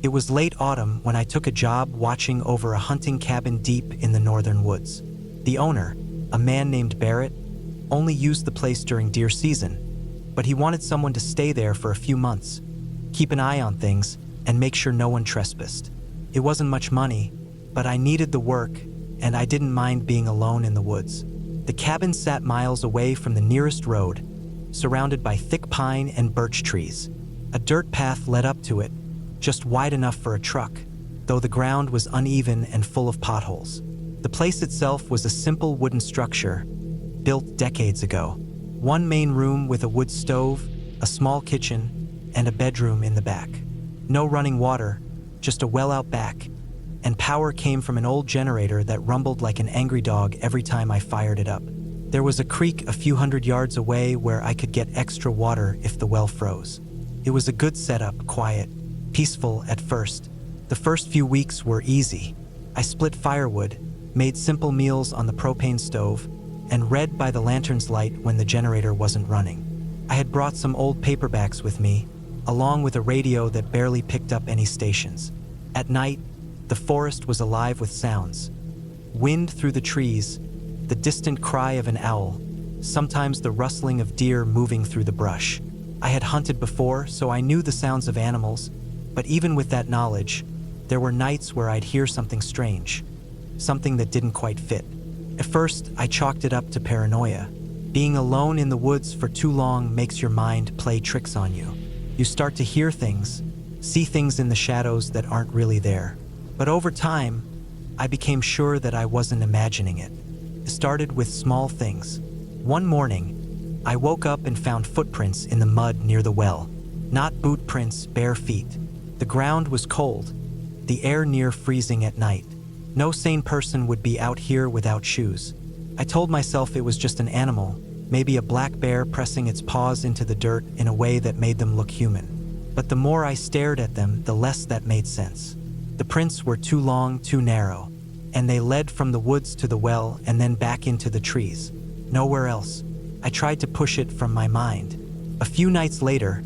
It was late autumn when I took a job watching over a hunting cabin deep in the northern woods. The owner, a man named Barrett, only used the place during deer season, but he wanted someone to stay there for a few months, keep an eye on things, and make sure no one trespassed. It wasn't much money, but I needed the work, and I didn't mind being alone in the woods. The cabin sat miles away from the nearest road, surrounded by thick pine and birch trees. A dirt path led up to it, just wide enough for a truck, though the ground was uneven and full of potholes. The place itself was a simple wooden structure, built decades ago. One main room with a wood stove, a small kitchen, and a bedroom in the back. No running water, just a well out back, and power came from an old generator that rumbled like an angry dog every time I fired it up. There was a creek a few hundred yards away where I could get extra water if the well froze. It was a good setup, quiet, peaceful at first. The first few weeks were easy. I split firewood, made simple meals on the propane stove, and read by the lantern's light when the generator wasn't running. I had brought some old paperbacks with me, along with a radio that barely picked up any stations. At night, the forest was alive with sounds. Wind through the trees, the distant cry of an owl, sometimes the rustling of deer moving through the brush. I had hunted before, so I knew the sounds of animals, but even with that knowledge, there were nights where I'd hear something strange, something that didn't quite fit. At first, I chalked it up to paranoia. Being alone in the woods for too long makes your mind play tricks on you. You start to hear things, see things in the shadows that aren't really there. But over time, I became sure that I wasn't imagining it. It started with small things. One morning, I woke up and found footprints in the mud near the well. Not boot prints, bare feet. The ground was cold, the air near freezing at night. No sane person would be out here without shoes. I told myself it was just an animal, maybe a black bear pressing its paws into the dirt in a way that made them look human. But the more I stared at them, the less that made sense. The prints were too long, too narrow, and they led from the woods to the well and then back into the trees. Nowhere else. I tried to push it from my mind. A few nights later,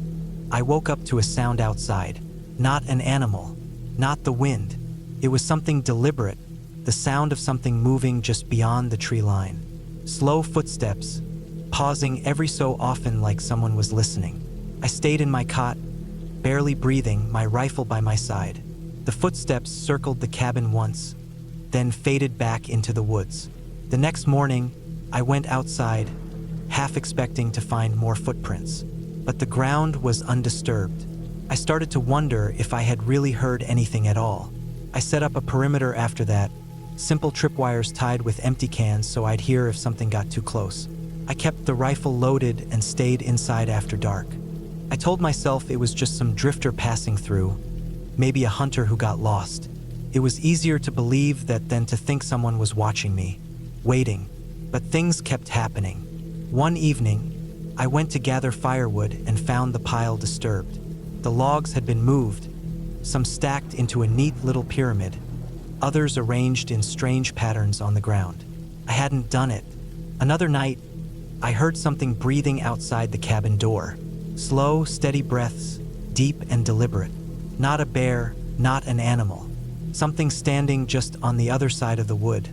I woke up to a sound outside. Not an animal, not the wind. It was something deliberate, the sound of something moving just beyond the tree line. Slow footsteps, pausing every so often like someone was listening. I stayed in my cot, barely breathing, my rifle by my side. The footsteps circled the cabin once, then faded back into the woods. The next morning, I went outside, half expecting to find more footprints, but the ground was undisturbed. I started to wonder if I had really heard anything at all. I set up a perimeter after that, simple tripwires tied with empty cans so I'd hear if something got too close. I kept the rifle loaded and stayed inside after dark. I told myself it was just some drifter passing through, maybe a hunter who got lost. It was easier to believe that than to think someone was watching me, waiting. But things kept happening. One evening, I went to gather firewood and found the pile disturbed. The logs had been moved, some stacked into a neat little pyramid, others arranged in strange patterns on the ground. I hadn't done it. Another night, I heard something breathing outside the cabin door. Slow, steady breaths, deep and deliberate. Not a bear, not an animal. Something standing just on the other side of the wood,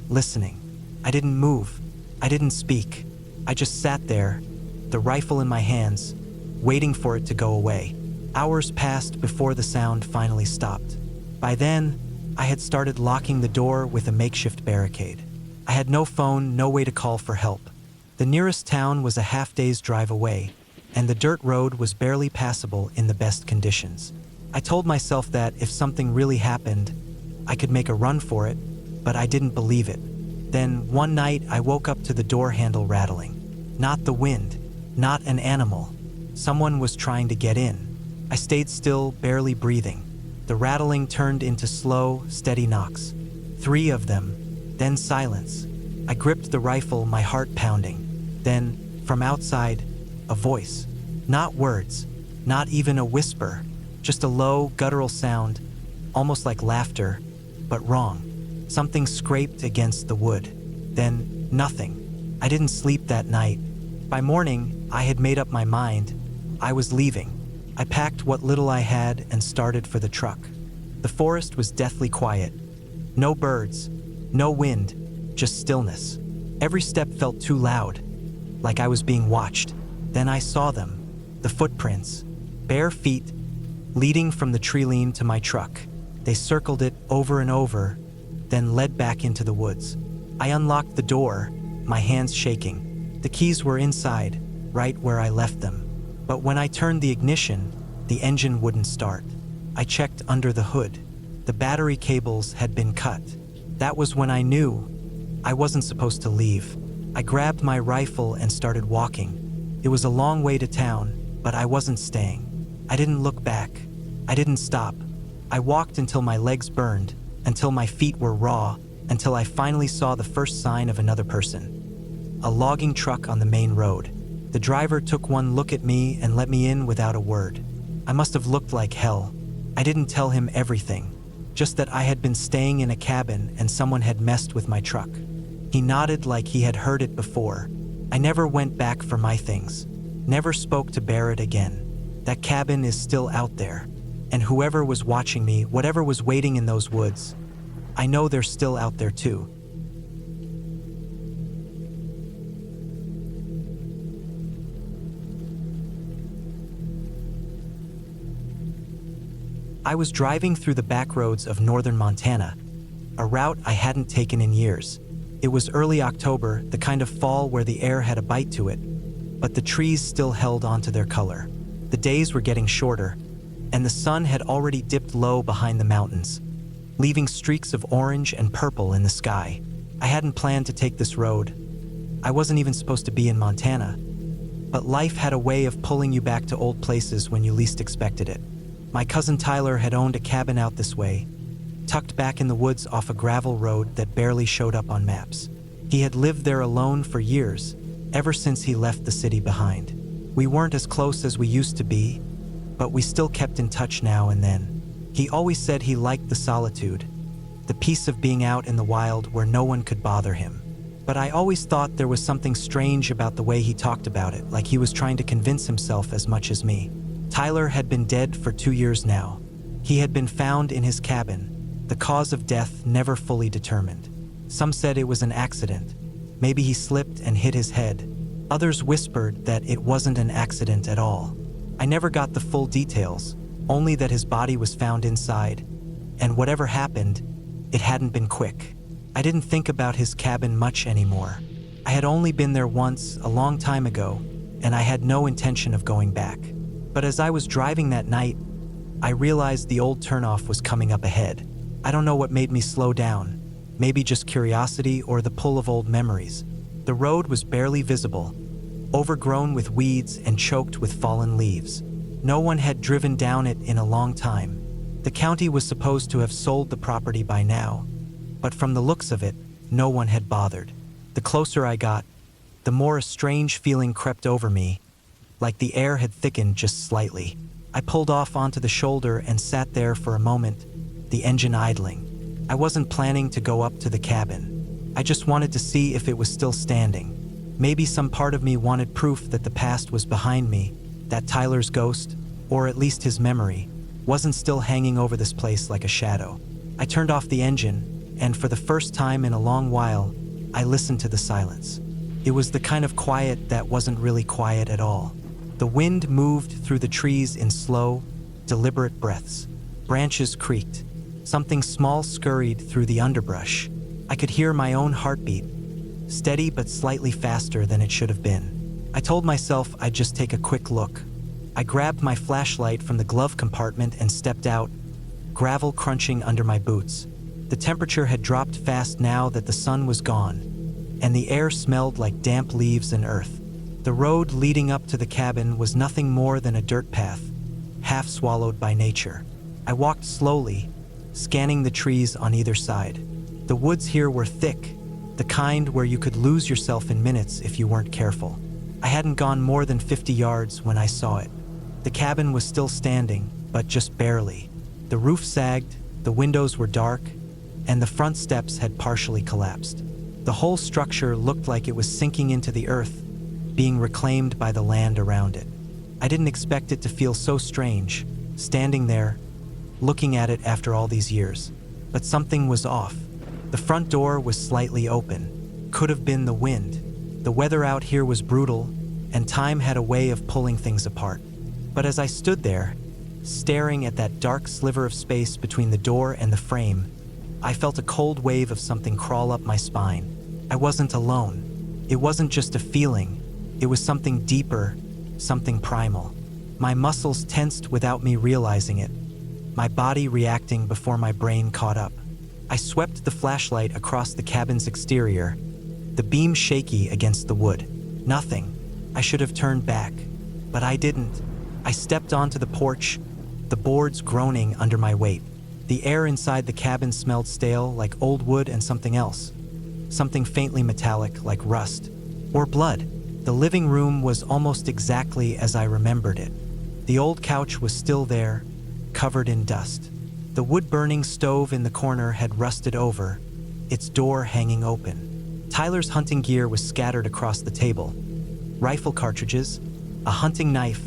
listening. I didn't move. I didn't speak. I just sat there, the rifle in my hands, waiting for it to go away. Hours passed before the sound finally stopped. By then, I had started locking the door with a makeshift barricade. I had no phone, no way to call for help. The nearest town was a half-day's drive away, and the dirt road was barely passable in the best conditions. I told myself that if something really happened, I could make a run for it, but I didn't believe it. Then, one night, I woke up to the door handle rattling. Not the wind, not an animal. Someone was trying to get in. I stayed still, barely breathing. The rattling turned into slow, steady knocks. 3 of them, then silence. I gripped the rifle, my heart pounding. Then, from outside, a voice. Not words, not even a whisper, just a low, guttural sound, almost like laughter, but wrong. Something scraped against the wood. Then, nothing. I didn't sleep that night. By morning, I had made up my mind. I was leaving. I packed what little I had and started for the truck. The forest was deathly quiet. No birds, no wind, just stillness. Every step felt too loud, like I was being watched. Then I saw them, the footprints, bare feet, leading from the tree line to my truck. They circled it over and over, then led back into the woods. I unlocked the door, my hands shaking. The keys were inside, right where I left them. But when I turned the ignition, the engine wouldn't start. I checked under the hood. The battery cables had been cut. That was when I knew I wasn't supposed to leave. I grabbed my rifle and started walking. It was a long way to town, but I wasn't staying. I didn't look back. I didn't stop. I walked until my legs burned, until my feet were raw, until I finally saw the first sign of another person. A logging truck on the main road. The driver took one look at me and let me in without a word. I must have looked like hell. I didn't tell him everything, just that I had been staying in a cabin and someone had messed with my truck. He nodded like he had heard it before. I never went back for my things. Never spoke to Barrett again. That cabin is still out there. And whoever was watching me, whatever was waiting in those woods, I know they're still out there too. I was driving through the back roads of northern Montana, a route I hadn't taken in years. It was early October, the kind of fall where the air had a bite to it, but the trees still held onto their color. The days were getting shorter, and the sun had already dipped low behind the mountains, leaving streaks of orange and purple in the sky. I hadn't planned to take this road. I wasn't even supposed to be in Montana, but life had a way of pulling you back to old places when you least expected it. My cousin Tyler had owned a cabin out this way, tucked back in the woods off a gravel road that barely showed up on maps. He had lived there alone for years, ever since he left the city behind. We weren't as close as we used to be, but we still kept in touch now and then. He always said he liked the solitude, the peace of being out in the wild where no one could bother him. But I always thought there was something strange about the way he talked about it, like he was trying to convince himself as much as me. Tyler had been dead for 2 years now. He had been found in his cabin, the cause of death never fully determined. Some said it was an accident. Maybe he slipped and hit his head. Others whispered that it wasn't an accident at all. I never got the full details, only that his body was found inside, and whatever happened, it hadn't been quick. I didn't think about his cabin much anymore. I had only been there once, a long time ago, and I had no intention of going back. But as I was driving that night, I realized the old turnoff was coming up ahead. I don't know what made me slow down, maybe just curiosity or the pull of old memories. The road was barely visible, overgrown with weeds and choked with fallen leaves. No one had driven down it in a long time. The county was supposed to have sold the property by now, but from the looks of it, no one had bothered. The closer I got, the more a strange feeling crept over me, like the air had thickened just slightly. I pulled off onto the shoulder and sat there for a moment, the engine idling. I wasn't planning to go up to the cabin. I just wanted to see if it was still standing. Maybe some part of me wanted proof that the past was behind me, that Tyler's ghost, or at least his memory, wasn't still hanging over this place like a shadow. I turned off the engine, and for the first time in a long while, I listened to the silence. It was the kind of quiet that wasn't really quiet at all. The wind moved through the trees in slow, deliberate breaths. Branches creaked. Something small scurried through the underbrush. I could hear my own heartbeat, steady but slightly faster than it should have been. I told myself I'd just take a quick look. I grabbed my flashlight from the glove compartment and stepped out, gravel crunching under my boots. The temperature had dropped fast now that the sun was gone, and the air smelled like damp leaves and earth. The road leading up to the cabin was nothing more than a dirt path, half swallowed by nature. I walked slowly, scanning the trees on either side. The woods here were thick, the kind where you could lose yourself in minutes if you weren't careful. I hadn't gone more than 50 yards when I saw it. The cabin was still standing, but just barely. The roof sagged, the windows were dark, and the front steps had partially collapsed. The whole structure looked like it was sinking into the earth, being reclaimed by the land around it. I didn't expect it to feel so strange, standing there, looking at it after all these years. But something was off. The front door was slightly open. Could have been the wind. The weather out here was brutal, and time had a way of pulling things apart. But as I stood there, staring at that dark sliver of space between the door and the frame, I felt a cold wave of something crawl up my spine. I wasn't alone. It wasn't just a feeling. It was something deeper, something primal. My muscles tensed without me realizing it, my body reacting before my brain caught up. I swept the flashlight across the cabin's exterior, the beam shaky against the wood. Nothing. I should have turned back, but I didn't. I stepped onto the porch, the boards groaning under my weight. The air inside the cabin smelled stale, like old wood and something else. Something faintly metallic, like rust or blood. The living room was almost exactly as I remembered it. The old couch was still there, covered in dust. The wood-burning stove in the corner had rusted over, its door hanging open. Tyler's hunting gear was scattered across the table. Rifle cartridges, a hunting knife,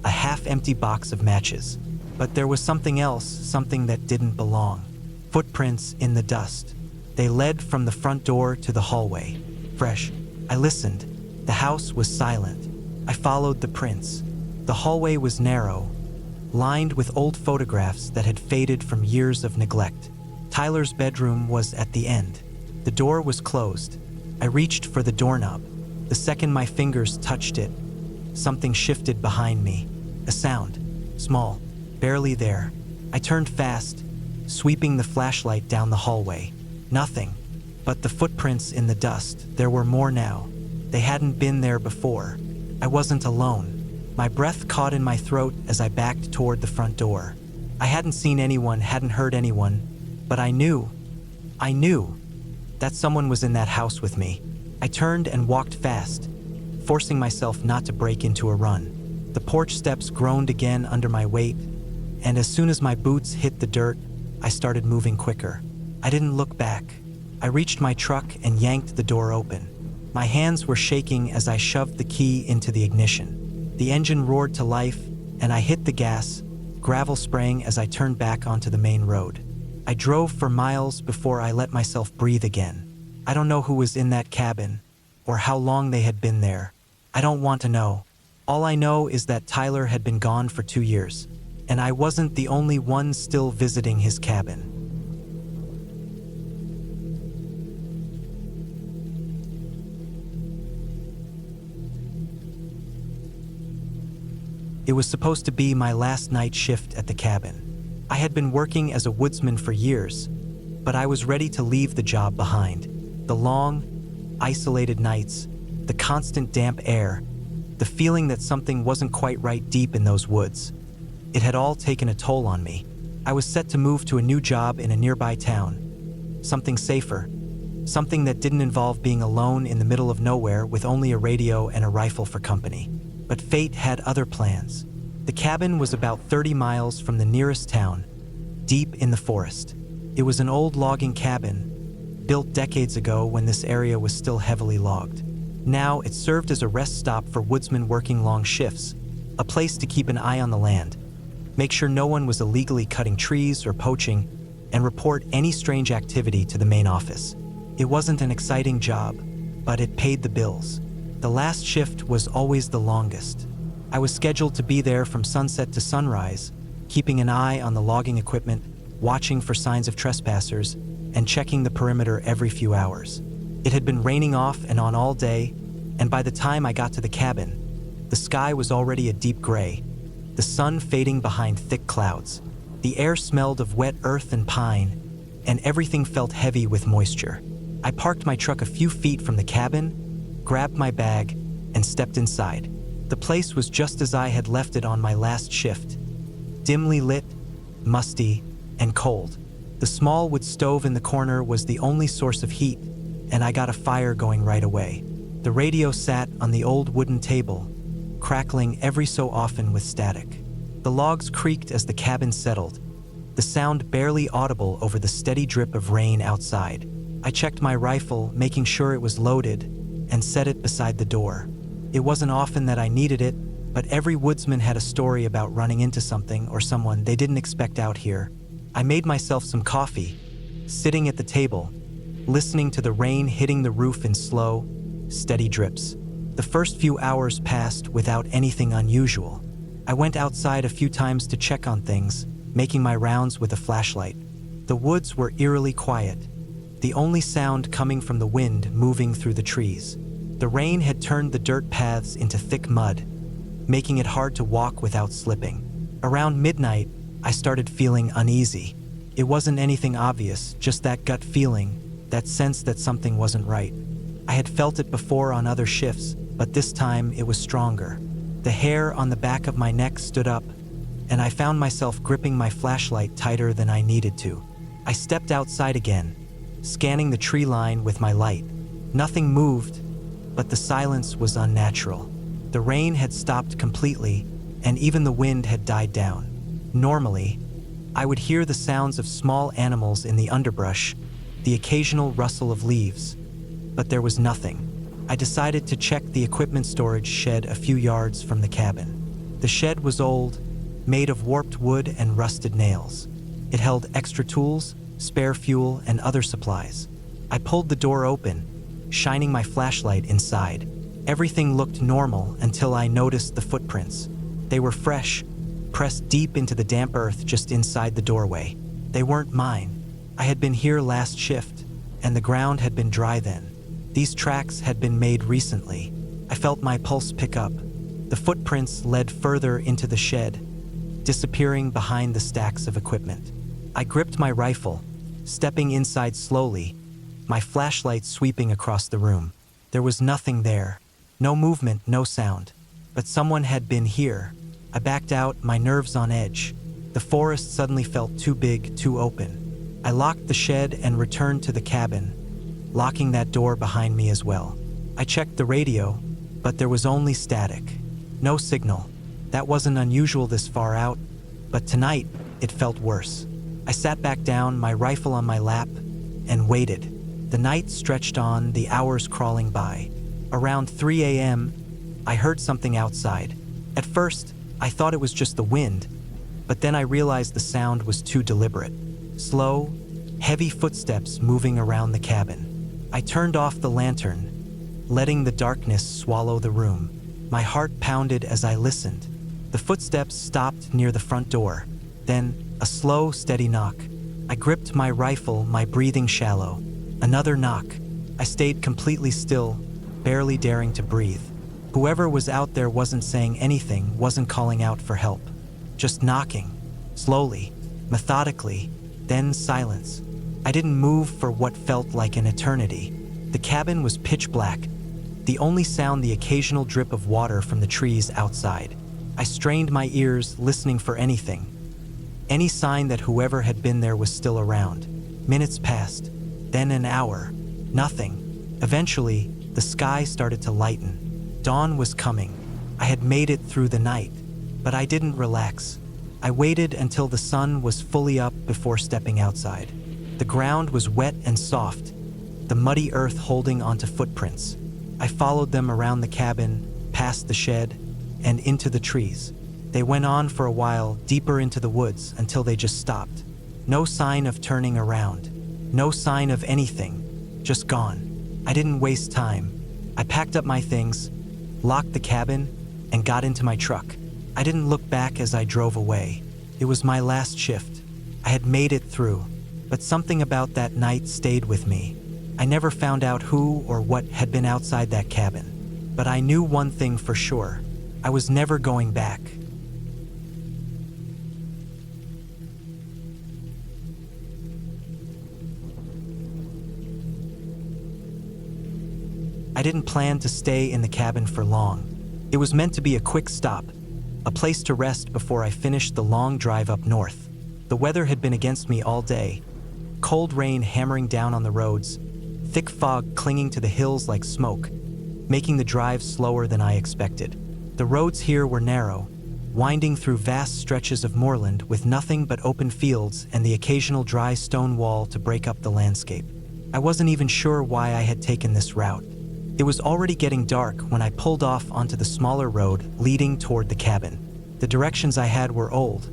a half-empty box of matches. But there was something else, something that didn't belong. Footprints in the dust. They led from the front door to the hallway. Fresh. I listened. The house was silent. I followed the prints. The hallway was narrow, lined with old photographs that had faded from years of neglect. Tyler's bedroom was at the end. The door was closed. I reached for the doorknob. The second my fingers touched it, something shifted behind me. A sound. Small. Barely there. I turned fast, sweeping the flashlight down the hallway. Nothing. But the footprints in the dust. There were more now. They hadn't been there before. I wasn't alone. My breath caught in my throat as I backed toward the front door. I hadn't seen anyone, hadn't heard anyone, but I knew that someone was in that house with me. I turned and walked fast, forcing myself not to break into a run. The porch steps groaned again under my weight, and as soon as my boots hit the dirt, I started moving quicker. I didn't look back. I reached my truck and yanked the door open. My hands were shaking as I shoved the key into the ignition. The engine roared to life, and I hit the gas, gravel spraying as I turned back onto the main road. I drove for miles before I let myself breathe again. I don't know who was in that cabin, or how long they had been there. I don't want to know. All I know is that Tyler had been gone for 2 years, and I wasn't the only one still visiting his cabin. It was supposed to be my last night shift at the cabin. I had been working as a woodsman for years, but I was ready to leave the job behind. The long, isolated nights, the constant damp air, the feeling that something wasn't quite right deep in those woods. It had all taken a toll on me. I was set to move to a new job in a nearby town. Something safer. Something that didn't involve being alone in the middle of nowhere with only a radio and a rifle for company. But fate had other plans. The cabin was about 30 miles from the nearest town, deep in the forest. It was an old logging cabin, built decades ago when this area was still heavily logged. Now it served as a rest stop for woodsmen working long shifts, a place to keep an eye on the land, make sure no one was illegally cutting trees or poaching, and report any strange activity to the main office. It wasn't an exciting job, but it paid the bills. The last shift was always the longest. I was scheduled to be there from sunset to sunrise, keeping an eye on the logging equipment, watching for signs of trespassers, and checking the perimeter every few hours. It had been raining off and on all day, and by the time I got to the cabin, the sky was already a deep gray, the sun fading behind thick clouds. The air smelled of wet earth and pine, and everything felt heavy with moisture. I parked my truck a few feet from the cabin, grabbed my bag, and stepped inside. The place was just as I had left it on my last shift, dimly lit, musty, and cold. The small wood stove in the corner was the only source of heat, and I got a fire going right away. The radio sat on the old wooden table, crackling every so often with static. The logs creaked as the cabin settled, the sound barely audible over the steady drip of rain outside. I checked my rifle, making sure it was loaded, and set it beside the door. It wasn't often that I needed it, but every woodsman had a story about running into something or someone they didn't expect out here. I made myself some coffee, sitting at the table, listening to the rain hitting the roof in slow, steady drips. The first few hours passed without anything unusual. I went outside a few times to check on things, making my rounds with a flashlight. The woods were eerily quiet, the only sound coming from the wind moving through the trees. The rain had turned the dirt paths into thick mud, making it hard to walk without slipping. Around midnight, I started feeling uneasy. It wasn't anything obvious, just that gut feeling, that sense that something wasn't right. I had felt it before on other shifts, but this time it was stronger. The hair on the back of my neck stood up, and I found myself gripping my flashlight tighter than I needed to. I stepped outside again, scanning the tree line with my light. Nothing moved, but the silence was unnatural. The rain had stopped completely, and even the wind had died down. Normally, I would hear the sounds of small animals in the underbrush, the occasional rustle of leaves, but there was nothing. I decided to check the equipment storage shed a few yards from the cabin. The shed was old, made of warped wood and rusted nails. It held extra tools, spare fuel, and other supplies. I pulled the door open, shining my flashlight inside. Everything looked normal until I noticed the footprints. They were fresh, pressed deep into the damp earth just inside the doorway. They weren't mine. I had been here last shift, and the ground had been dry then. These tracks had been made recently. I felt my pulse pick up. The footprints led further into the shed, disappearing behind the stacks of equipment. I gripped my rifle, stepping inside slowly, my flashlight sweeping across the room. There was nothing there. No movement, no sound. But someone had been here. I backed out, my nerves on edge. The forest suddenly felt too big, too open. I locked the shed and returned to the cabin, locking that door behind me as well. I checked the radio, but there was only static. No signal. That wasn't unusual this far out, but tonight, it felt worse. I sat back down, my rifle on my lap, and waited. The night stretched on, the hours crawling by. Around 3 a.m., I heard something outside. At first, I thought it was just the wind, but then I realized the sound was too deliberate. Slow, heavy footsteps moving around the cabin. I turned off the lantern, letting the darkness swallow the room. My heart pounded as I listened. The footsteps stopped near the front door, then a slow, steady knock. I gripped my rifle, my breathing shallow. Another knock. I stayed completely still, barely daring to breathe. Whoever was out there wasn't saying anything, wasn't calling out for help. Just knocking, slowly, methodically, then silence. I didn't move for what felt like an eternity. The cabin was pitch black, the only sound the occasional drip of water from the trees outside. I strained my ears, listening for anything. Any sign that whoever had been there was still around. Minutes passed, then an hour. Nothing. Eventually, the sky started to lighten. Dawn was coming. I had made it through the night, but I didn't relax. I waited until the sun was fully up before stepping outside. The ground was wet and soft, the muddy earth holding onto footprints. I followed them around the cabin, past the shed, and into the trees. They went on for a while, deeper into the woods, until they just stopped. No sign of turning around. No sign of anything. Just gone. I didn't waste time. I packed up my things, locked the cabin, and got into my truck. I didn't look back as I drove away. It was my last shift. I had made it through, but something about that night stayed with me. I never found out who or what had been outside that cabin, but I knew one thing for sure. I was never going back. I didn't plan to stay in the cabin for long. It was meant to be a quick stop, a place to rest before I finished the long drive up north. The weather had been against me all day. Cold rain hammering down on the roads, thick fog clinging to the hills like smoke, making the drive slower than I expected. The roads here were narrow, winding through vast stretches of moorland with nothing but open fields and the occasional dry stone wall to break up the landscape. I wasn't even sure why I had taken this route. It was already getting dark when I pulled off onto the smaller road leading toward the cabin. The directions I had were old,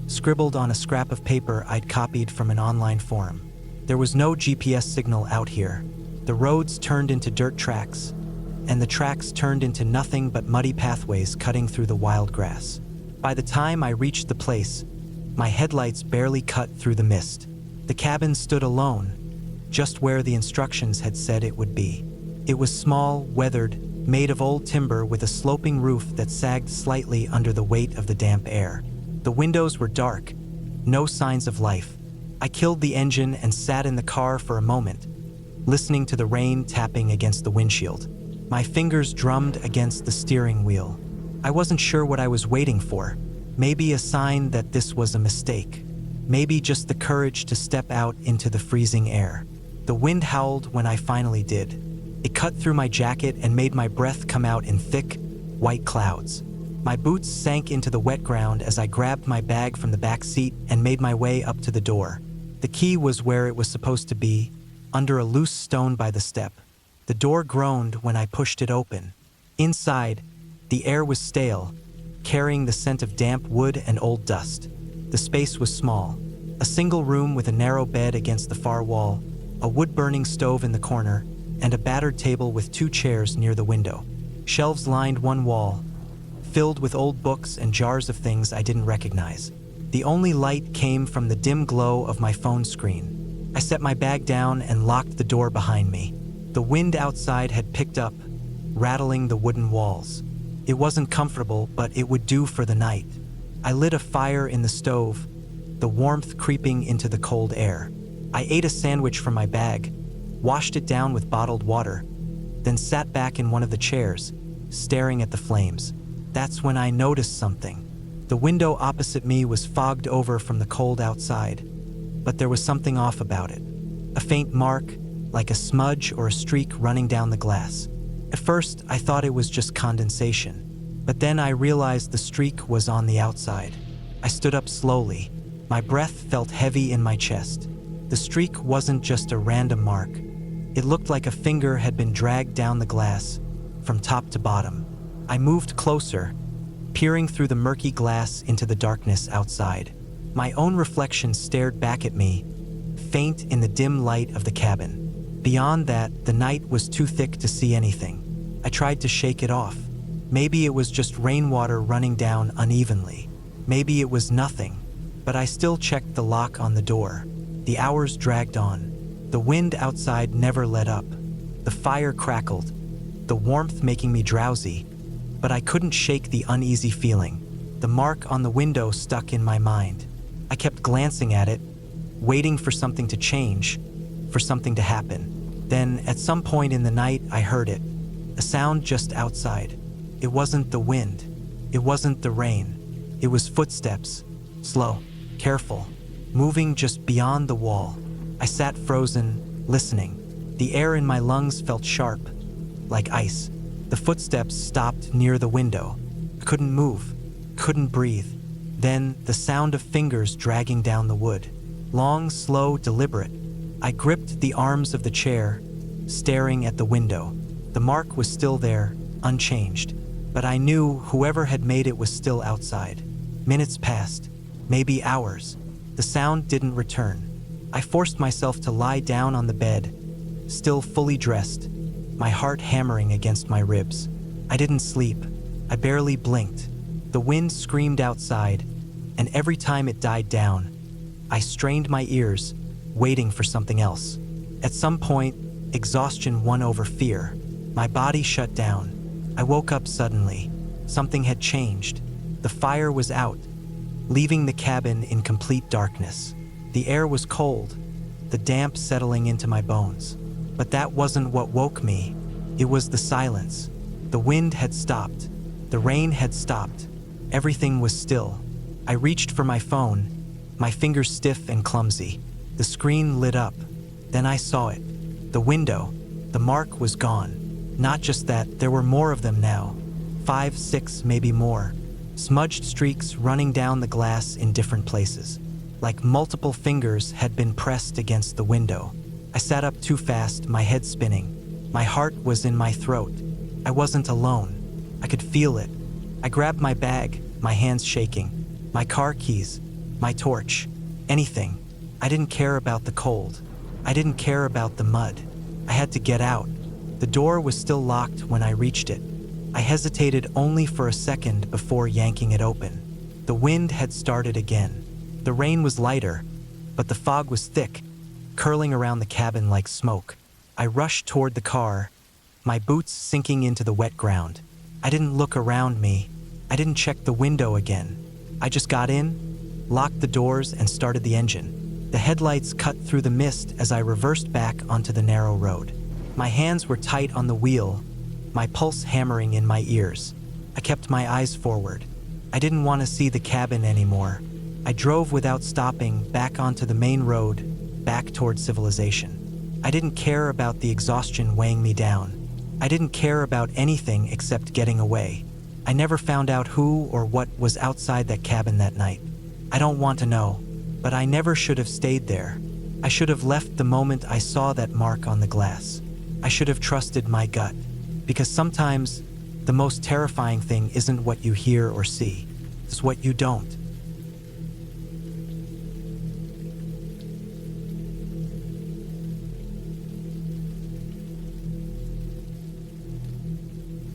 scribbled on a scrap of paper I'd copied from an online forum. There was no GPS signal out here. The roads turned into dirt tracks, and the tracks turned into nothing but muddy pathways cutting through the wild grass. By the time I reached the place, my headlights barely cut through the mist. The cabin stood alone, just where the instructions had said it would be. It was small, weathered, made of old timber with a sloping roof that sagged slightly under the weight of the damp air. The windows were dark, no signs of life. I killed the engine and sat in the car for a moment, listening to the rain tapping against the windshield. My fingers drummed against the steering wheel. I wasn't sure what I was waiting for. Maybe a sign that this was a mistake. Maybe just the courage to step out into the freezing air. The wind howled when I finally did. It cut through my jacket and made my breath come out in thick, white clouds. My boots sank into the wet ground as I grabbed my bag from the back seat and made my way up to the door. The key was where it was supposed to be, under a loose stone by the step. The door groaned when I pushed it open. Inside, the air was stale, carrying the scent of damp wood and old dust. The space was small, a single room with a narrow bed against the far wall, a wood-burning stove in the corner, and a battered table with 2 chairs near the window. Shelves lined one wall, filled with old books and jars of things I didn't recognize. The only light came from the dim glow of my phone screen. I set my bag down and locked the door behind me. The wind outside had picked up, rattling the wooden walls. It wasn't comfortable, but it would do for the night. I lit a fire in the stove, the warmth creeping into the cold air. I ate a sandwich from my bag, washed it down with bottled water, then sat back in one of the chairs, staring at the flames. That's when I noticed something. The window opposite me was fogged over from the cold outside, but there was something off about it. A faint mark, like a smudge or a streak running down the glass. At first, I thought it was just condensation, but then I realized the streak was on the outside. I stood up slowly. My breath felt heavy in my chest. The streak wasn't just a random mark. It looked like a finger had been dragged down the glass, from top to bottom. I moved closer, peering through the murky glass into the darkness outside. My own reflection stared back at me, faint in the dim light of the cabin. Beyond that, the night was too thick to see anything. I tried to shake it off. Maybe it was just rainwater running down unevenly. Maybe it was nothing, but I still checked the lock on the door. The hours dragged on. The wind outside never let up. The fire crackled, the warmth making me drowsy, but I couldn't shake the uneasy feeling. The mark on the window stuck in my mind. I kept glancing at it, waiting for something to change, for something to happen. Then, at some point in the night, I heard it. A sound just outside. It wasn't the wind. It wasn't the rain. It was footsteps, slow, careful, moving just beyond the wall. I sat frozen, listening. The air in my lungs felt sharp, like ice. The footsteps stopped near the window. I couldn't move, couldn't breathe. Then, the sound of fingers dragging down the wood. Long, slow, deliberate. I gripped the arms of the chair, staring at the window. The mark was still there, unchanged. But I knew whoever had made it was still outside. Minutes passed, maybe hours. The sound didn't return. I forced myself to lie down on the bed, still fully dressed, my heart hammering against my ribs. I didn't sleep. I barely blinked. The wind screamed outside, and every time it died down, I strained my ears, waiting for something else. At some point, exhaustion won over fear. My body shut down. I woke up suddenly. Something had changed. The fire was out, leaving the cabin in complete darkness. The air was cold, the damp settling into my bones. But that wasn't what woke me. It was the silence. The wind had stopped. The rain had stopped. Everything was still. I reached for my phone, my fingers stiff and clumsy. The screen lit up. Then I saw it. The window. The mark was gone. Not just that, there were more of them now. 5, 6, maybe more. Smudged streaks running down the glass in different places, like multiple fingers had been pressed against the window. I sat up too fast, my head spinning. My heart was in my throat. I wasn't alone. I could feel it. I grabbed my bag, my hands shaking, my car keys, my torch, anything. I didn't care about the cold. I didn't care about the mud. I had to get out. The door was still locked when I reached it. I hesitated only for a second before yanking it open. The wind had started again. The rain was lighter, but the fog was thick, curling around the cabin like smoke. I rushed toward the car, my boots sinking into the wet ground. I didn't look around me. I didn't check the window again. I just got in, locked the doors, and started the engine. The headlights cut through the mist as I reversed back onto the narrow road. My hands were tight on the wheel, my pulse hammering in my ears. I kept my eyes forward. I didn't want to see the cabin anymore. I drove without stopping back onto the main road, back toward civilization. I didn't care about the exhaustion weighing me down. I didn't care about anything except getting away. I never found out who or what was outside that cabin that night. I don't want to know, but I never should have stayed there. I should have left the moment I saw that mark on the glass. I should have trusted my gut, because sometimes the most terrifying thing isn't what you hear or see, it's what you don't.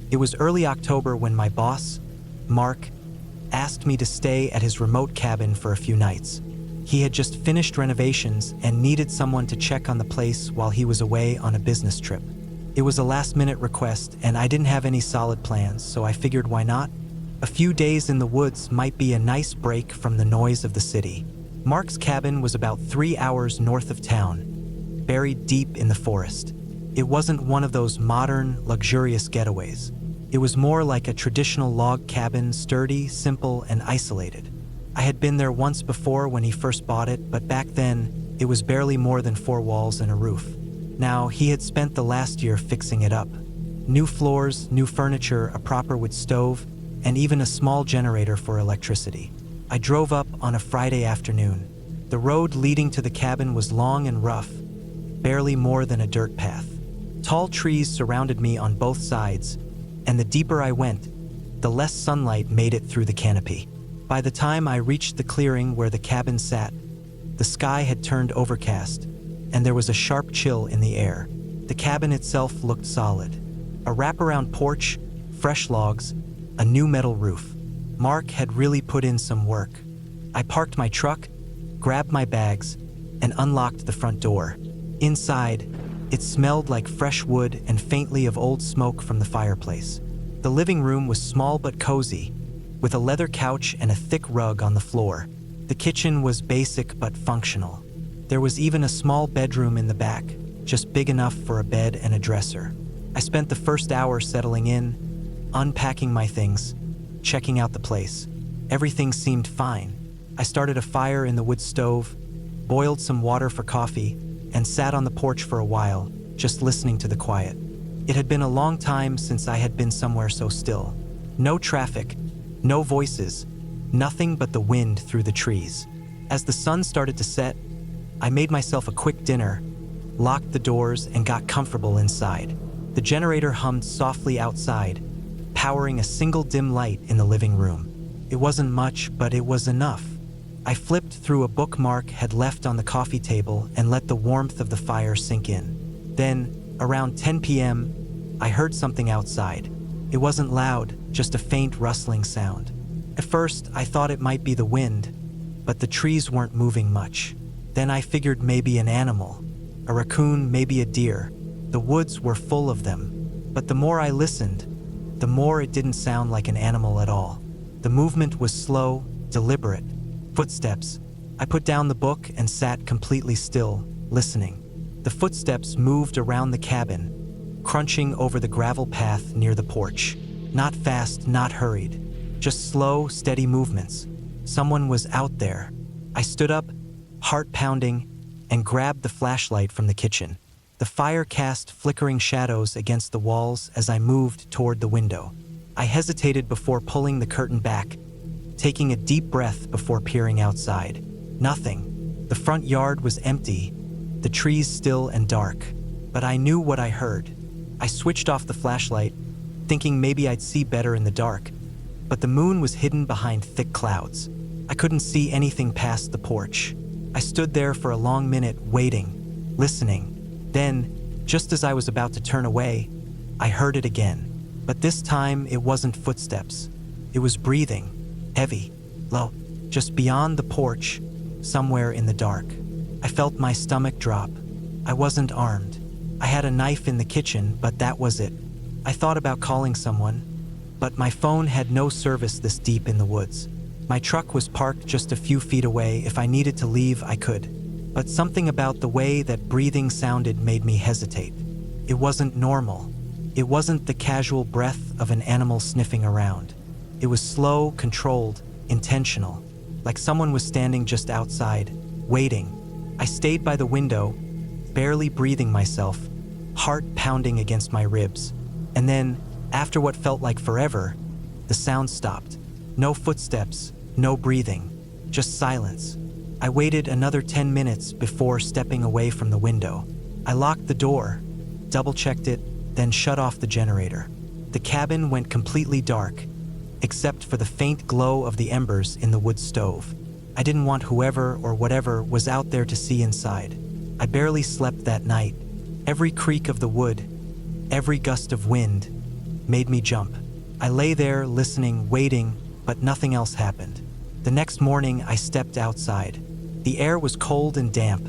It was early October when my boss, Mark, asked me to stay at his remote cabin for a few nights. He had just finished renovations and needed someone to check on the place while he was away on a business trip. It was a last-minute request, and I didn't have any solid plans, so I figured why not? A few days in the woods might be a nice break from the noise of the city. Mark's cabin was about 3 hours north of town, buried deep in the forest. It wasn't one of those modern, luxurious getaways. It was more like a traditional log cabin, sturdy, simple, and isolated. I had been there once before when he first bought it, but back then, it was barely more than 4 walls and a roof. Now, he had spent the last year fixing it up. New floors, new furniture, a proper wood stove, and even a small generator for electricity. I drove up on a Friday afternoon. The road leading to the cabin was long and rough, barely more than a dirt path. Tall trees surrounded me on both sides, and the deeper I went, the less sunlight made it through the canopy. By the time I reached the clearing where the cabin sat, the sky had turned overcast, and there was a sharp chill in the air. The cabin itself looked solid. A wraparound porch, fresh logs, a new metal roof. Mark had really put in some work. I parked my truck, grabbed my bags, and unlocked the front door. Inside, it smelled like fresh wood and faintly of old smoke from the fireplace. The living room was small but cozy, with a leather couch and a thick rug on the floor. The kitchen was basic but functional. There was even a small bedroom in the back, just big enough for a bed and a dresser. I spent the first hour settling in, unpacking my things, checking out the place. Everything seemed fine. I started a fire in the wood stove, boiled some water for coffee, and sat on the porch for a while, just listening to the quiet. It had been a long time since I had been somewhere so still. No traffic, no voices, nothing but the wind through the trees. As the sun started to set, I made myself a quick dinner, locked the doors, and got comfortable inside. The generator hummed softly outside, powering a single dim light in the living room. It wasn't much, but it was enough. I flipped through a book Mark had left on the coffee table and let the warmth of the fire sink in. Then, around 10 p.m., I heard something outside. It wasn't loud, just a faint rustling sound. At first, I thought it might be the wind, but the trees weren't moving much. Then I figured maybe an animal, a raccoon, maybe a deer. The woods were full of them. But the more I listened, the more it didn't sound like an animal at all. The movement was slow, deliberate. Footsteps. I put down the book and sat completely still, listening. The footsteps moved around the cabin, crunching over the gravel path near the porch. Not fast, not hurried. Just slow, steady movements. Someone was out there. I stood up, heart pounding, and grabbed the flashlight from the kitchen. The fire cast flickering shadows against the walls as I moved toward the window. I hesitated before pulling the curtain back, taking a deep breath before peering outside. Nothing. The front yard was empty, the trees still and dark. But I knew what I heard. I switched off the flashlight, thinking maybe I'd see better in the dark, but the moon was hidden behind thick clouds. I couldn't see anything past the porch. I stood there for a long minute, waiting, listening. Then, just as I was about to turn away, I heard it again. But this time, it wasn't footsteps. It was breathing, heavy, low, just beyond the porch, somewhere in the dark. I felt my stomach drop. I wasn't armed. I had a knife in the kitchen, but that was it. I thought about calling someone, but my phone had no service this deep in the woods. My truck was parked just a few feet away. If I needed to leave, I could. But something about the way that breathing sounded made me hesitate. It wasn't normal. It wasn't the casual breath of an animal sniffing around. It was slow, controlled, intentional, like someone was standing just outside, waiting. I stayed by the window, barely breathing myself, heart pounding against my ribs. And then, after what felt like forever, the sound stopped. No footsteps, no breathing, just silence. I waited another 10 minutes before stepping away from the window. I locked the door, double-checked it, then shut off the generator. The cabin went completely dark, except for the faint glow of the embers in the wood stove. I didn't want whoever or whatever was out there to see inside. I barely slept that night. Every creak of the wood, every gust of wind, made me jump. I lay there listening, waiting, but nothing else happened. The next morning, I stepped outside. The air was cold and damp,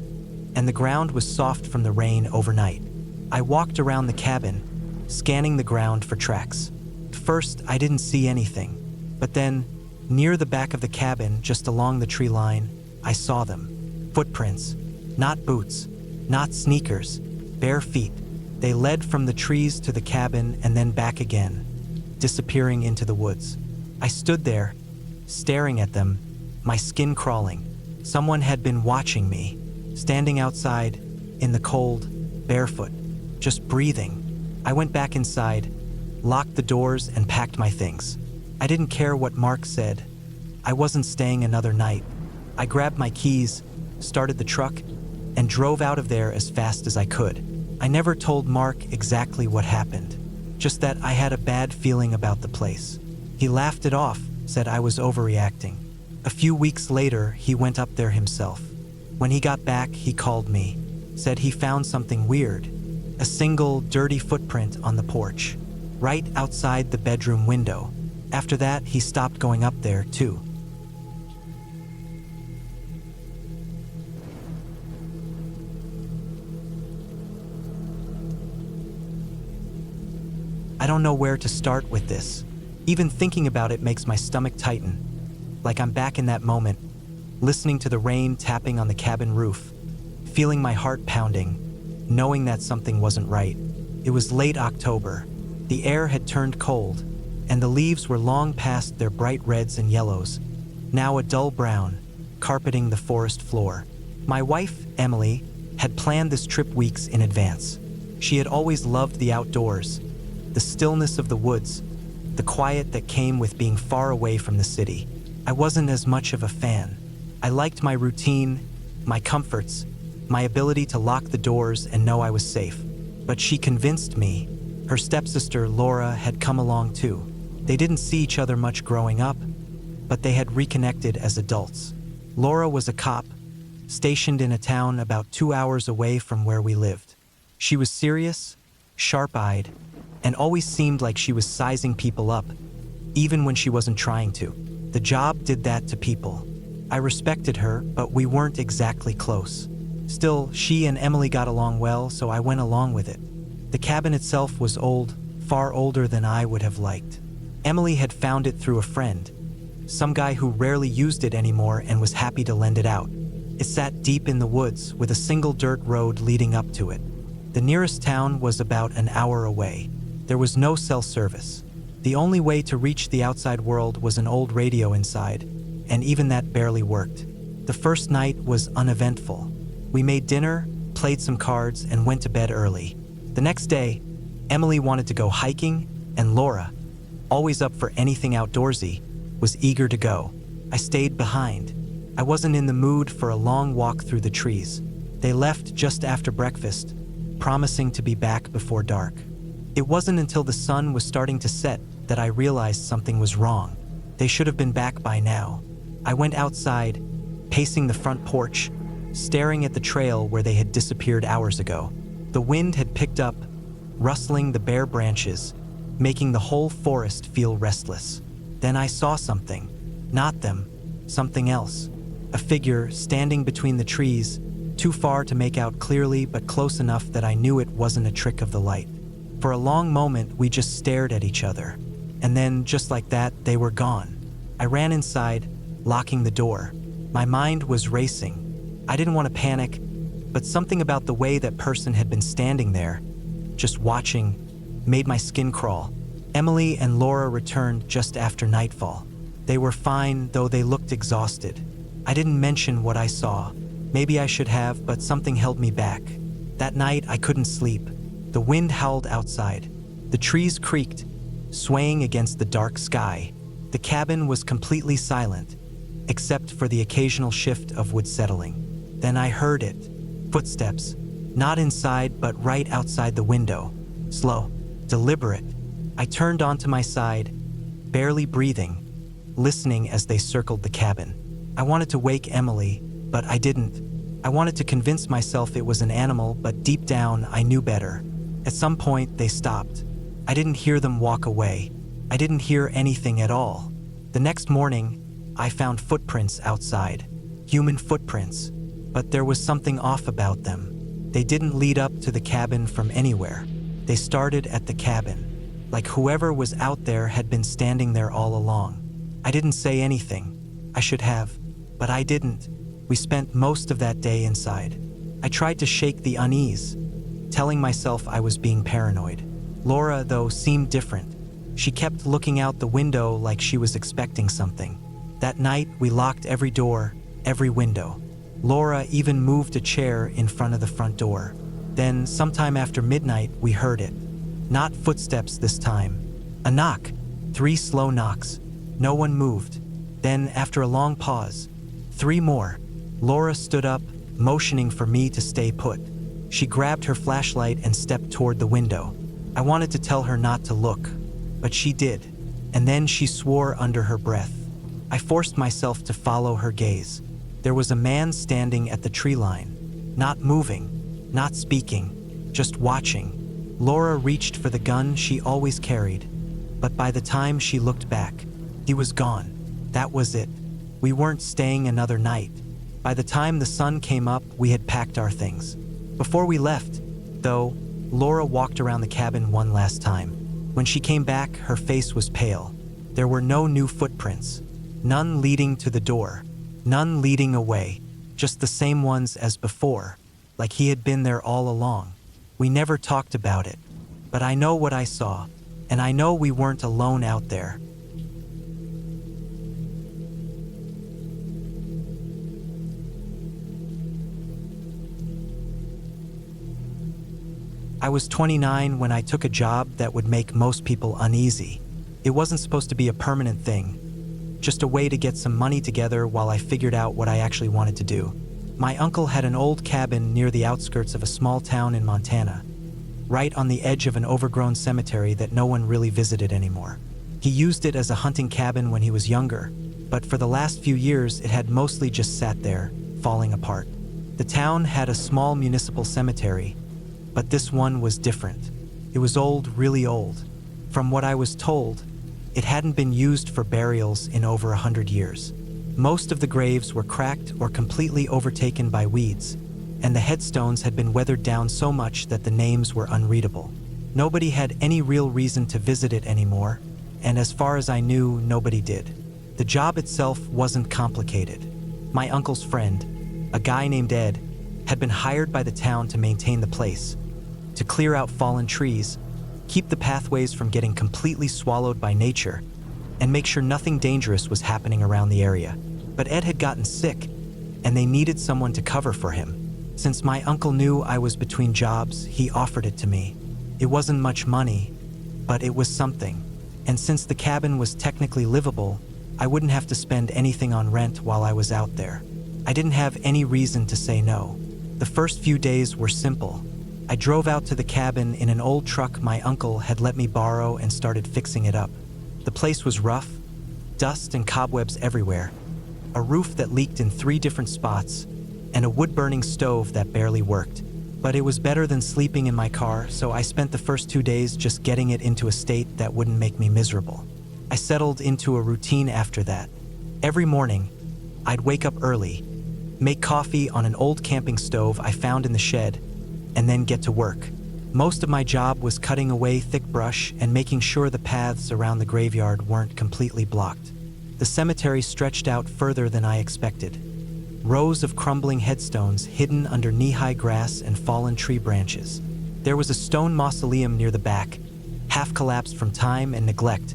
and the ground was soft from the rain overnight. I walked around the cabin, scanning the ground for tracks. At first, I didn't see anything, but then, near the back of the cabin, just along the tree line, I saw them. Footprints, not boots, not sneakers, bare feet. They led from the trees to the cabin and then back again, disappearing into the woods. I stood there, staring at them, my skin crawling. Someone had been watching me, standing outside, in the cold, barefoot, just breathing. I went back inside, locked the doors, and packed my things. I didn't care what Mark said. I wasn't staying another night. I grabbed my keys, started the truck, and drove out of there as fast as I could. I never told Mark exactly what happened, just that I had a bad feeling about the place. He laughed it off, said I was overreacting. A few weeks later, he went up there himself. When he got back, he called me, said he found something weird, a single dirty footprint on the porch, right outside the bedroom window. After that, he stopped going up there, too. I don't know where to start with this. Even thinking about it makes my stomach tighten, like I'm back in that moment, listening to the rain tapping on the cabin roof, feeling my heart pounding, knowing that something wasn't right. It was late October. The air had turned cold, and the leaves were long past their bright reds and yellows, now a dull brown, carpeting the forest floor. My wife, Emily, had planned this trip weeks in advance. She had always loved the outdoors, the stillness of the woods, the quiet that came with being far away from the city. I wasn't as much of a fan. I liked my routine, my comforts, my ability to lock the doors and know I was safe. But she convinced me. Her stepsister, Laura, had come along too. They didn't see each other much growing up, but they had reconnected as adults. Laura was a cop, stationed in a town about 2 hours away from where we lived. She was serious, sharp-eyed, and always seemed like she was sizing people up, even when she wasn't trying to. The job did that to people. I respected her, but we weren't exactly close. Still, she and Emily got along well, so I went along with it. The cabin itself was old, far older than I would have liked. Emily had found it through a friend, some guy who rarely used it anymore and was happy to lend it out. It sat deep in the woods with a single dirt road leading up to it. The nearest town was about an hour away. There was no cell service. The only way to reach the outside world was an old radio inside, and even that barely worked. The first night was uneventful. We made dinner, played some cards, and went to bed early. The next day, Emily wanted to go hiking, and Laura, always up for anything outdoorsy, was eager to go. I stayed behind. I wasn't in the mood for a long walk through the trees. They left just after breakfast, promising to be back before dark. It wasn't until the sun was starting to set that I realized something was wrong. They should have been back by now. I went outside, pacing the front porch, staring at the trail where they had disappeared hours ago. The wind had picked up, rustling the bare branches, making the whole forest feel restless. Then I saw something. Not them, something else. A figure standing between the trees, too far to make out clearly but close enough that I knew it wasn't a trick of the light. For a long moment, we just stared at each other. And then, just like that, they were gone. I ran inside, locking the door. My mind was racing. I didn't want to panic, but something about the way that person had been standing there, just watching, made my skin crawl. Emily and Laura returned just after nightfall. They were fine, though they looked exhausted. I didn't mention what I saw. Maybe I should have, but something held me back. That night, I couldn't sleep. The wind howled outside. The trees creaked, swaying against the dark sky. The cabin was completely silent, except for the occasional shift of wood settling. Then I heard it. Footsteps. Not inside, but right outside the window. Slow, deliberate. I turned onto my side, barely breathing, listening as they circled the cabin. I wanted to wake Emily, but I didn't. I wanted to convince myself it was an animal, but deep down, I knew better. At some point, they stopped. I didn't hear them walk away. I didn't hear anything at all. The next morning, I found footprints outside. Human footprints. But there was something off about them. They didn't lead up to the cabin from anywhere. They started at the cabin. Like whoever was out there had been standing there all along. I didn't say anything. I should have, but I didn't. We spent most of that day inside. I tried to shake the unease, telling myself I was being paranoid. Laura, though, seemed different. She kept looking out the window like she was expecting something. That night, we locked every door, every window. Laura even moved a chair in front of the front door. Then, sometime after midnight, we heard it. Not footsteps this time. A knock. 3 slow knocks. No one moved. Then, after a long pause, 3 more. Laura stood up, motioning for me to stay put. She grabbed her flashlight and stepped toward the window. I wanted to tell her not to look, but she did. And then she swore under her breath. I forced myself to follow her gaze. There was a man standing at the tree line, not moving, not speaking, just watching. Laura reached for the gun she always carried, but by the time she looked back, he was gone. That was it. We weren't staying another night. By the time the sun came up, we had packed our things. Before we left, though, Laura walked around the cabin one last time. When she came back, her face was pale. There were no new footprints, none leading to the door, none leading away, just the same ones as before, like he had been there all along. We never talked about it, but I know what I saw, and I know we weren't alone out there. I was 29 when I took a job that would make most people uneasy. It wasn't supposed to be a permanent thing, just a way to get some money together while I figured out what I actually wanted to do. My uncle had an old cabin near the outskirts of a small town in Montana, right on the edge of an overgrown cemetery that no one really visited anymore. He used it as a hunting cabin when he was younger, but for the last few years it had mostly just sat there, falling apart. The town had a small municipal cemetery, but this one was different. It was old, really old. From what I was told, it hadn't been used for burials in over 100 years. Most of the graves were cracked or completely overtaken by weeds, and the headstones had been weathered down so much that the names were unreadable. Nobody had any real reason to visit it anymore, and as far as I knew, nobody did. The job itself wasn't complicated. My uncle's friend, a guy named Ed, had been hired by the town to maintain the place, to clear out fallen trees, keep the pathways from getting completely swallowed by nature, and make sure nothing dangerous was happening around the area. But Ed had gotten sick, and they needed someone to cover for him. Since my uncle knew I was between jobs, he offered it to me. It wasn't much money, but it was something. And since the cabin was technically livable, I wouldn't have to spend anything on rent while I was out there. I didn't have any reason to say no. The first few days were simple. I drove out to the cabin in an old truck my uncle had let me borrow and started fixing it up. The place was rough, dust and cobwebs everywhere, a roof that leaked in 3 different spots, and a wood-burning stove that barely worked. But it was better than sleeping in my car, so I spent the first 2 days just getting it into a state that wouldn't make me miserable. I settled into a routine after that. Every morning, I'd wake up early, make coffee on an old camping stove I found in the shed, and then get to work. Most of my job was cutting away thick brush and making sure the paths around the graveyard weren't completely blocked. The cemetery stretched out further than I expected. Rows of crumbling headstones hidden under knee-high grass and fallen tree branches. There was a stone mausoleum near the back, half collapsed from time and neglect.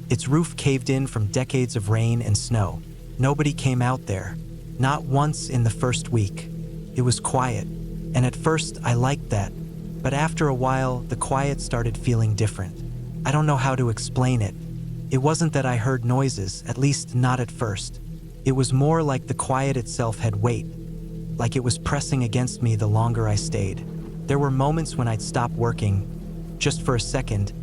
Its roof caved in from decades of rain and snow. Nobody came out there, not once in the first week. It was quiet, and at first I liked that, but after a while the quiet started feeling different. I don't know how to explain it. It wasn't that I heard noises, at least not at first. It was more like the quiet itself had weight, like it was pressing against me the longer I stayed. There were moments when I'd stop working, just for a second,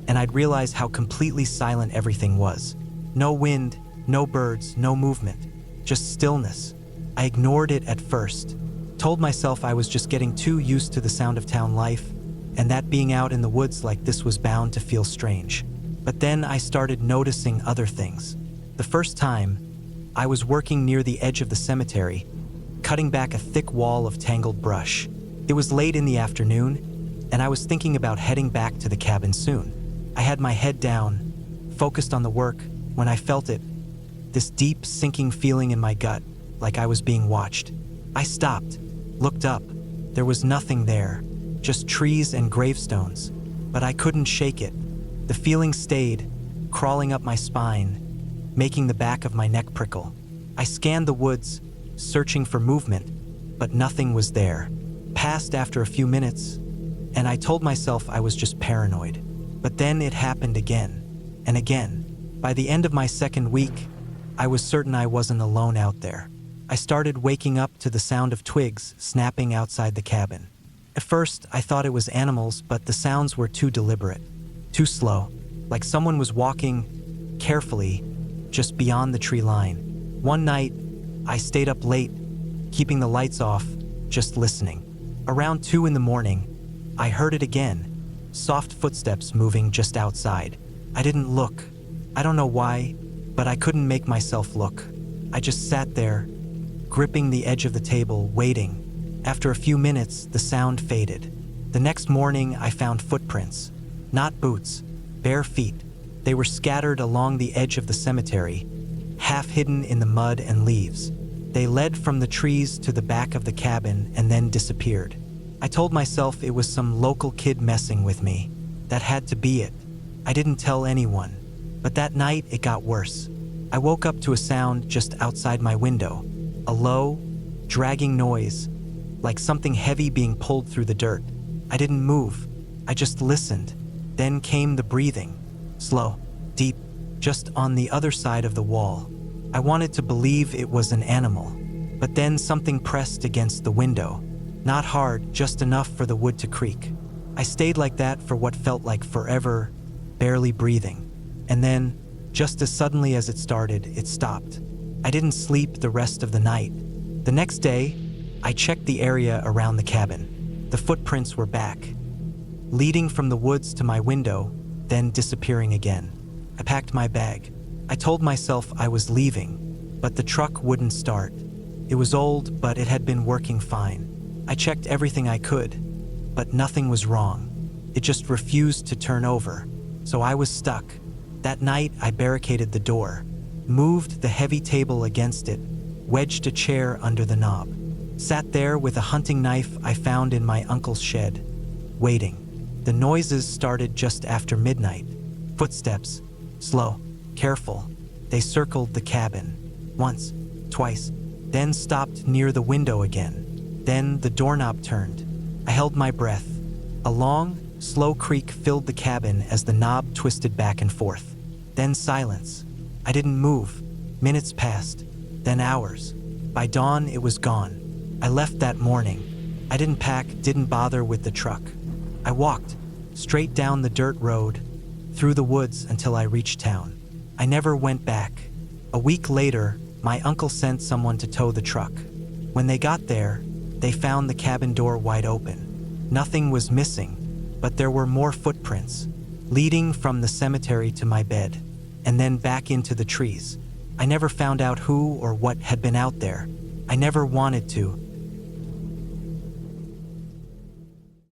and I'd realize how completely silent everything was. No wind, no birds, no movement, just stillness. I ignored it at first, told myself I was just getting too used to the sound of town life, and that being out in the woods like this was bound to feel strange. But then I started noticing other things. The first time, I was working near the edge of the cemetery, cutting back a thick wall of tangled brush. It was late in the afternoon, and I was thinking about heading back to the cabin soon. I had my head down, focused on the work, when I felt it, this deep, sinking feeling in my gut, like I was being watched. I stopped, looked up. There was nothing there, just trees and gravestones, but I couldn't shake it. The feeling stayed, crawling up my spine, making the back of my neck prickle. I scanned the woods, searching for movement, but nothing was there. Passed after a few minutes, and I told myself I was just paranoid. But then it happened again, and again. By the end of my second week, I was certain I wasn't alone out there. I started waking up to the sound of twigs snapping outside the cabin. At first, I thought it was animals, but the sounds were too deliberate, too slow, like someone was walking carefully just beyond the tree line. One night, I stayed up late, keeping the lights off, just listening. Around 2 in the morning, I heard it again, soft footsteps moving just outside. I didn't look. I don't know why, but I couldn't make myself look. I just sat there, gripping the edge of the table, waiting. After a few minutes, the sound faded. The next morning, I found footprints. Not boots, bare feet. They were scattered along the edge of the cemetery, half hidden in the mud and leaves. They led from the trees to the back of the cabin and then disappeared. I told myself it was some local kid messing with me. That had to be it. I didn't tell anyone. But that night, it got worse. I woke up to a sound just outside my window. A low, dragging noise, like something heavy being pulled through the dirt. I didn't move. I just listened. Then came the breathing. Slow, deep, just on the other side of the wall. I wanted to believe it was an animal. But then something pressed against the window. Not hard, just enough for the wood to creak. I stayed like that for what felt like forever, barely breathing. And then, just as suddenly as it started, it stopped. I didn't sleep the rest of the night. The next day, I checked the area around the cabin. The footprints were back, leading from the woods to my window, then disappearing again. I packed my bag. I told myself I was leaving, but the truck wouldn't start. It was old, but it had been working fine. I checked everything I could, but nothing was wrong. It just refused to turn over, so I was stuck. That night, I barricaded the door, moved the heavy table against it, wedged a chair under the knob, sat there with a hunting knife I found in my uncle's shed, waiting. The noises started just after midnight. Footsteps, slow, careful. They circled the cabin, once, twice, then stopped near the window again. Then the doorknob turned. I held my breath. A long, slow creak filled the cabin as the knob twisted back and forth. Then silence. I didn't move. Minutes passed, then hours. By dawn, it was gone. I left that morning, I didn't pack, didn't bother with the truck. I walked straight down the dirt road, through the woods until I reached town. I never went back. A week later, my uncle sent someone to tow the truck. When they got there, they found the cabin door wide open. Nothing was missing, but there were more footprints, leading from the cemetery to my bed, and then back into the trees. I never found out who or what had been out there. I never wanted to,